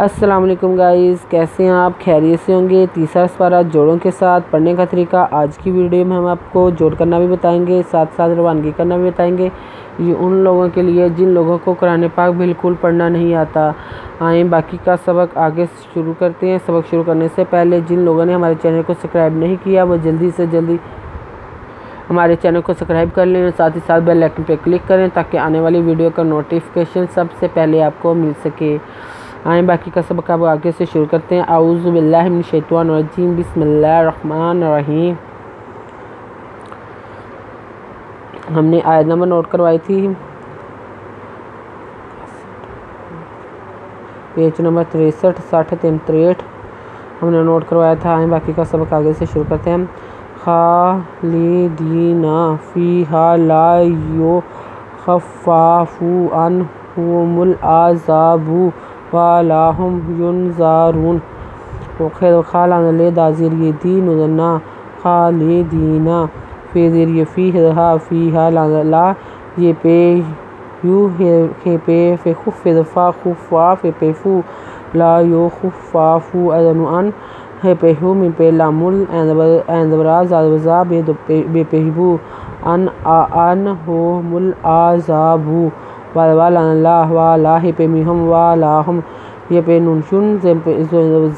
السلام علیکم گائز، کیسے ہیں آپ؟ خیریت سے ہوں گے۔ تیسرا سپارہ جوڑوں کے ساتھ پڑھنے کا طریقہ آج کی ویڈیو میں ہم آپ کو جوڑ کرنا بھی بتائیں گے، ساتھ ساتھ روانگی کرنا بھی بتائیں گے۔ یہ ان لوگوں کے لیے جن لوگوں کو قرآن پاک بالکل پڑھنا نہیں آتا۔ آئیں باقی کا سبق آگے شروع کرتے ہیں۔ سبق شروع کرنے سے پہلے جن لوگوں نے ہمارے چینل کو سبسکرائب نہیں کیا وہ جلدی سے جلدی ہمارے چینل کو سبسکرائب کر لیں، ساتھ ہی ساتھ بیل آئکن پہ کلک کریں تاکہ آنے والی ویڈیو کا نوٹیفیکیشن سب سے پہلے آپ کو مل سکے۔ آئیں باقی کا سبق آپ آگے سے شروع کرتے ہیں۔ اعوذ باللہ من الشیطان الرجیم، بسم اللہ الرحمن الرحیم۔ ہم نے آیت نمبر نوٹ کروائی تھی، پیج نمبر 63، 60، 63 ہم نے نوٹ کروایا تھا۔ آئیں باقی کا سبق آگے سے شروع کرتے ہیں۔ خالدین فیہا لا یخفف عنہم العذاب ولا هم ینظرون۔ خالدین دازیر یہ دی نذنا خالدین فیزیر یہ فیہا لا یہ پہ یو ہے پہ فخفا خفا پہ فو لا یو خفافو اذن ان ہے پہ ہو من پہ لامل اینزبرا زازوزا بے پہبو ان ہو مل آزابو والا اللہ والا ہے پہ میہم والا ہم یہ پہ ننشن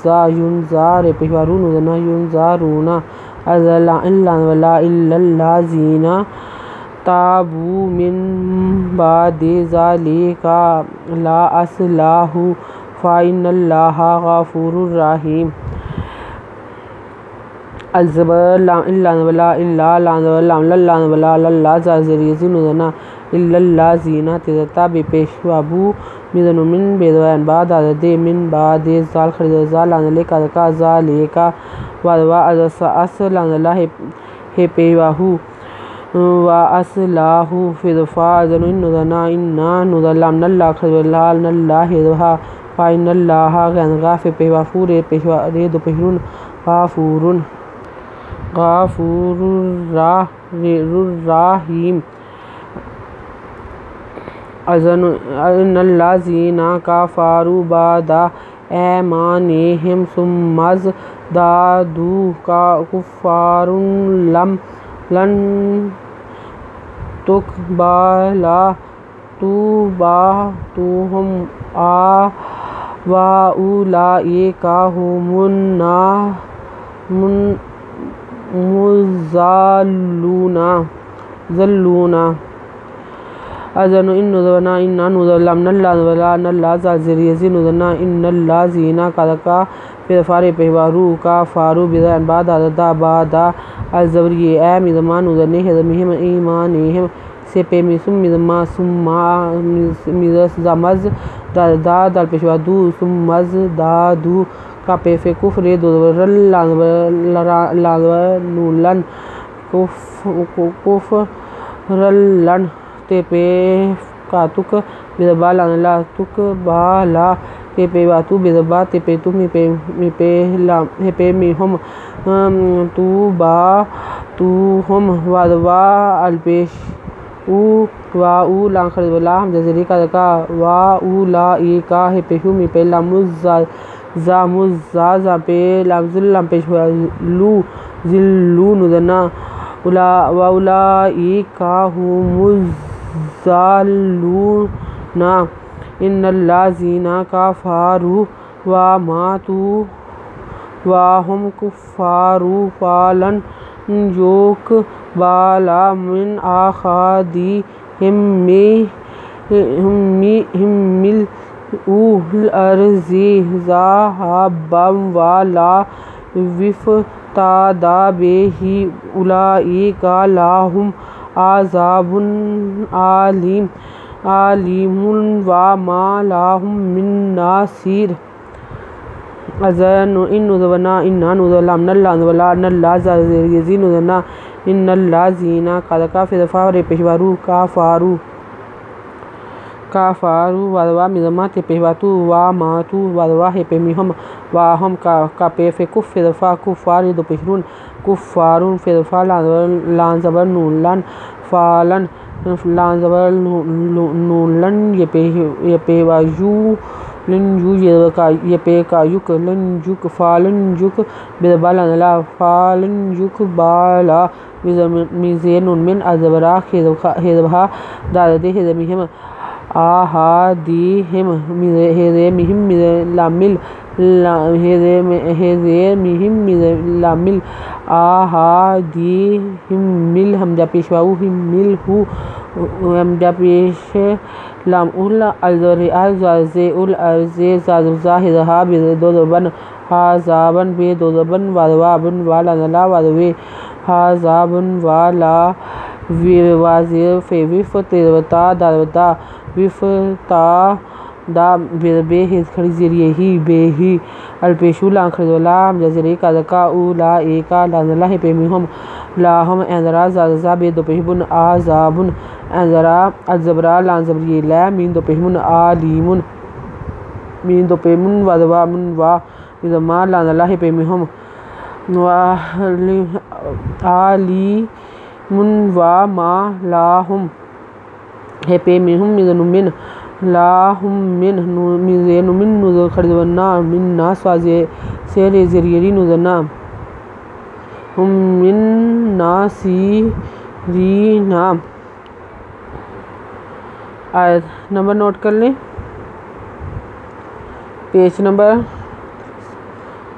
زا ینزار پہ وارون ازنا ینزارون ازلا ولا الا زینا تابو من بعد ذالک لا اصلاح فإن اللہ غفور رحیم۔ الزبر الا ولا الا لا ولا لا زازرین ذنا الا الذین تذتا بپیشوابو مذن من بیدوان بعد عدد من بعد ذال خرید ذال لک کا ذالک ودوا اصل اللہ ہے پیواہو و اصلاح فضفا ذن ذنا انا نظلم اللہ خرید اللہ ہے فإن اللہ غفور پیوافور رید پہرون غفور الرحیم۔ ان الذین کفروا بعد ایمانہم ثم ازدادوا کفرا لن تقبل توبتهم وأولئک هم الضالون۔ اذن ان ذنا انا نظلم اللہ زازرین ذنا ان الذین کذبوا بفار پہوارو کفارو بذن بعد عدد بعد الزبری اے مزمان ذن ہم ایمانہم سے پہ ثم زمز داد الپشوادو ثم دادو کا پہ کفر لن کفرلن تے پہ کاتک بذبا لا تک بالا تے پہ واتو بذبا تے پہ تم پہ میہم تو با تو ہم ودوا الپیش او لان خرید اللہ ہم جزری کا واولائک ہے پہ ہم پہ لامزا پہ لامزلم پہ لو ذلون ذنا واولائک هم الضالون۔ ان الذین کفروا وماتوا وهم کفار فلن یقبل من احدهم ملء الارض ذهبا ولا یفتدی بہ اولئک لهم عذاب علیم وما لهم من ناصر۔ اذن ان ذنا انا نظلم اللہ زازرین ذنا ان الذین کذبوا بفار پہوارو کفارو ودوا مزما تے پہواتو وماتو ودوا ہے پہ میہم واہم کا پہ کفر کفار دو پہرون کفارون فضفا لان زبر نون فالن لان زبر نون یہ پہ وایو لن یہ پے کا یک لن فالن بذبالا لا فالن بالا مزین من ازبرا حزبها دادد حزمهم آہادیہم حزمهم لامل حزمهم لامل آہادیہم مل حمزہ پیش واو مل ہو حمزہ پیش لام اول الزرع زازے اول ارزے زازا حزہا دو زبن حازابن بے دو زبن وادوابن والا نلا وادوے حازابن والا وازیر فیوف تیروتا داروتا وفتا دا بے حز کھڑی زیریہ ہی بے ہی الپیشو لان خردولا جزری کا ذکا اولا ایکا لانلہ پیمیہم لاہم انذرا زازا بے دو پیہبن آزابن انذرا الزبرا لان زبری لا مین دو پیہمن آلیمن مین دو پیمن وادوامن وا وزما لانلہ پیمیہم آلیمن وا ما لاہم ہے پیمیہم مزن من لاہم من مزین من نزل خردونا من ناس وازی سیر زریری نزلنا ہم من ناسیرینا آیت نمبر نوٹ کر لیں پیج نمبر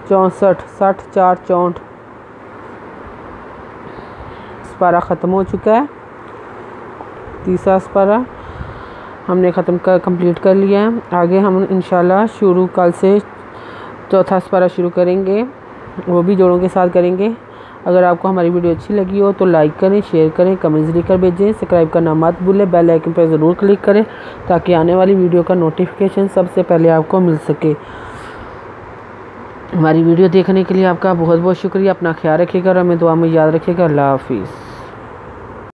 64 64 سپارہ ختم ہو چکا ہے تیسرا سپارہ ہم نے کمپلیٹ کر لیا ہے آگے ہم انشاءاللہ شروع کل سے چوتھا سپارہ شروع کریں گے وہ بھی جوڑوں کے ساتھ کریں گے اگر آپ کو ہماری ویڈیو اچھی لگی ہو تو لائک کریں شیئر کریں کمنٹس لکھ کر بھیجیں سبسکرائب کرنا مت بھولیں بیل آئیکن پر ضرور کلک کریں تاکہ آنے والی ویڈیو کا نوٹیفیکیشن سب سے پہلے آپ کو مل سکے ہماری ویڈیو دیکھنے کے لیے آپ کا بہت بہت شکریہ اپنا خیال رکھیے گا اور ہمیں دعا میں یاد رکھیے گا اللہ حافظ